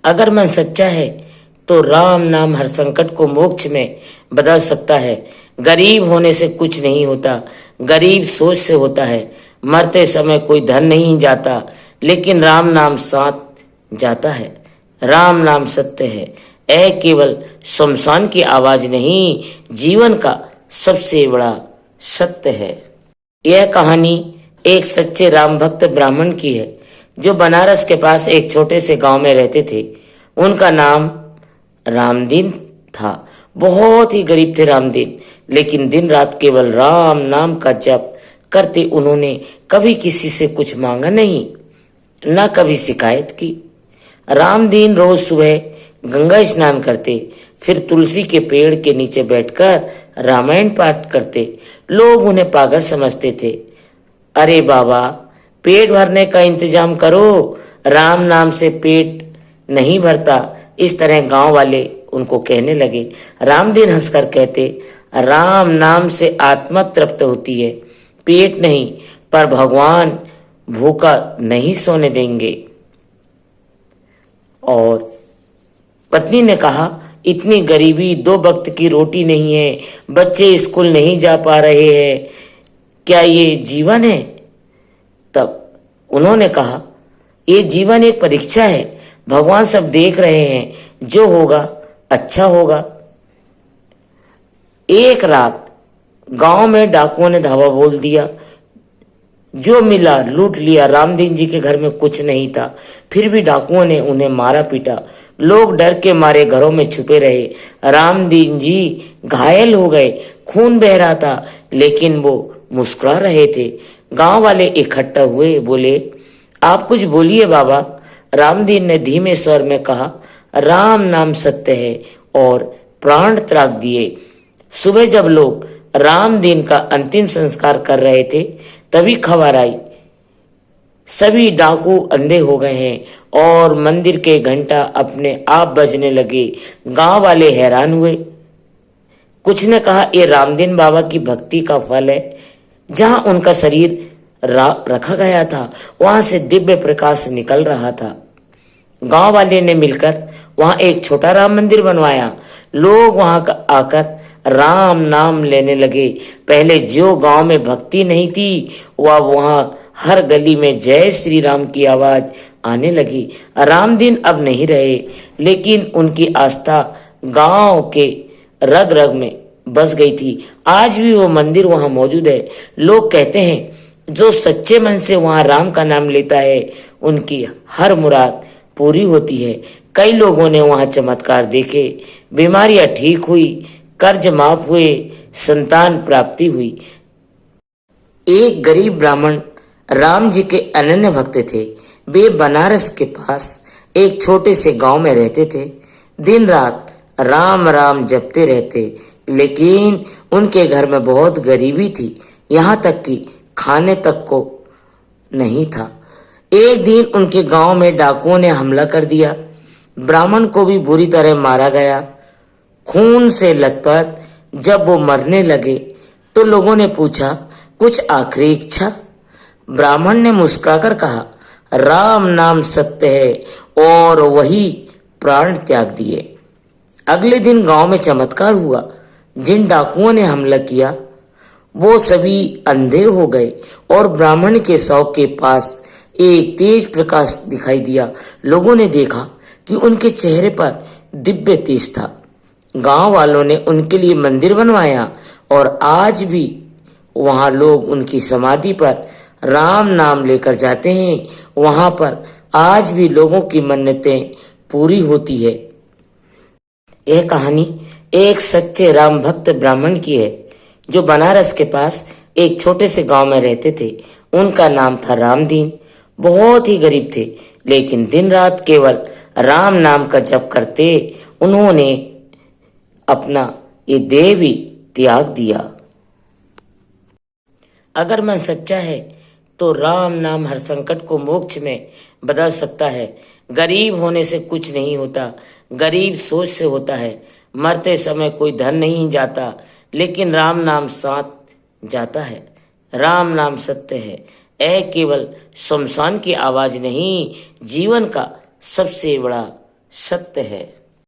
अगर मन सच्चा है तो राम नाम हर संकट को मोक्ष में बदल सकता है। गरीब होने से कुछ नहीं होता, गरीब सोच से होता है। मरते समय कोई धन नहीं जाता, लेकिन राम नाम साथ जाता है। राम नाम सत्य है, केवल शमशान की आवाज नहीं, जीवन का सबसे बड़ा सत्य है। यह कहानी एक सच्चे राम भक्त ब्राह्मण की है, जो बनारस के पास एक छोटे से गांव में रहते थे। उनका नाम रामदीन था। बहुत ही गरीब थे रामदीन, लेकिन दिन रात केवल राम नाम का जप करते। उन्होंने कभी किसी से कुछ मांगा नहीं, न कभी शिकायत की। रामदीन रोज सुबह गंगा स्नान करते, फिर तुलसी के पेड़ के नीचे बैठकर रामायण पाठ करते। लोग उन्हें पागल समझते थे। अरे बाबा, पेट भरने का इंतजाम करो, राम नाम से पेट नहीं भरता। इस तरह गांव वाले उनको कहने लगे। रामदीन हंसकर कहते, राम नाम से आत्मा तृप्त होती है, पेट नहीं। पर भगवान भूखा नहीं सोने देंगे। और पत्नी ने कहा, इतनी गरीबी, 2 वक्त की रोटी नहीं है, बच्चे स्कूल नहीं जा पा रहे हैं, क्या ये जीवन है? तब उन्होंने कहा, ये जीवन एक परीक्षा है, भगवान सब देख रहे हैं, जो होगा अच्छा होगा। एक रात गांव में डाकुओं ने धावा बोल दिया, जो मिला लूट लिया। रामदीन जी के घर में कुछ नहीं था, फिर भी डाकुओं ने उन्हें मारा पीटा। लोग डर के मारे घरों में छुपे रहे। रामदीन जी घायल हो गए, खून बह रहा था, लेकिन वो मुस्कुरा रहे थे। गांव वाले इकट्ठा हुए, बोले, आप कुछ बोलिए बाबा। रामदीन ने धीमे स्वर में कहा, राम नाम सत्य है, और प्राण त्याग दिए। सुबह जब लोग रामदीन का अंतिम संस्कार कर रहे थे, तभी खबर आई, सभी डाकू अंधे हो गए हैं और मंदिर के घंटा अपने आप बजने लगे। गांव वाले हैरान हुए। कुछ ने कहा, ये रामदीन बाबा की भक्ति का फल है। जहां उनका शरीर रखा गया था, वहां से दिव्य प्रकाश निकल रहा था। गांव वाले ने मिलकर वहां एक छोटा राम मंदिर बनवाया। लोग वहां आकर राम नाम लेने लगे। पहले जो गांव में भक्ति नहीं थी, वह वहां हर गली में जय श्री राम की आवाज आने लगी। रामदीन अब नहीं रहे, लेकिन उनकी आस्था गांव के रग रग में बस गई थी। आज भी वो मंदिर वहां मौजूद है। लोग कहते हैं, जो सच्चे मन से वहां राम का नाम लेता है, उनकी हर मुराद पूरी होती है। कई लोगों ने वहां चमत्कार देखे, बीमारियां ठीक हुई, कर्ज माफ हुए, संतान प्राप्ति हुई। एक गरीब ब्राह्मण राम जी के अनन्य भक्त थे। वे बनारस के पास एक छोटे से गांव में रहते थे। दिन रात राम राम जपते रहते, लेकिन उनके घर में बहुत गरीबी थी, यहाँ तक कि खाने तक को नहीं था। एक दिन उनके गांव में डाकुओं ने हमला कर दिया। ब्राह्मण को भी बुरी तरह मारा गया। खून से लथपथ जब वो मरने लगे, तो लोगों ने पूछा, कुछ आखिरी इच्छा? ब्राह्मण ने मुस्कुराकर कहा, राम नाम सत्य है, और वही प्राण त्याग दिए। अगले दिन गांव में चमत्कार हुआ। जिन डाकुओं ने हमला किया, वो सभी अंधे हो गए, और ब्राह्मण के शव के पास एक तेज प्रकाश दिखाई दिया। लोगों ने देखा कि उनके चेहरे पर दिव्य तेज था। गांव वालों ने उनके लिए मंदिर बनवाया, और आज भी वहां लोग उनकी समाधि पर राम नाम लेकर जाते हैं। वहां पर आज भी लोगों की मन्नतें पूरी होती है। यह कहानी एक सच्चे राम भक्त ब्राह्मण की है, जो बनारस के पास एक छोटे से गांव में रहते थे। उनका नाम था रामदीन। बहुत ही गरीब थे, लेकिन दिन रात केवल राम नाम का जप करते। उन्होंने अपना ये देह भी त्याग दिया। अगर मन सच्चा है तो राम नाम हर संकट को मोक्ष में बदल सकता है। गरीब होने से कुछ नहीं होता, गरीब सोच से होता है। मरते समय कोई धन नहीं जाता, लेकिन राम नाम साथ जाता है। राम नाम सत्य है, केवल शमशान की आवाज नहीं, जीवन का सबसे बड़ा सत्य है।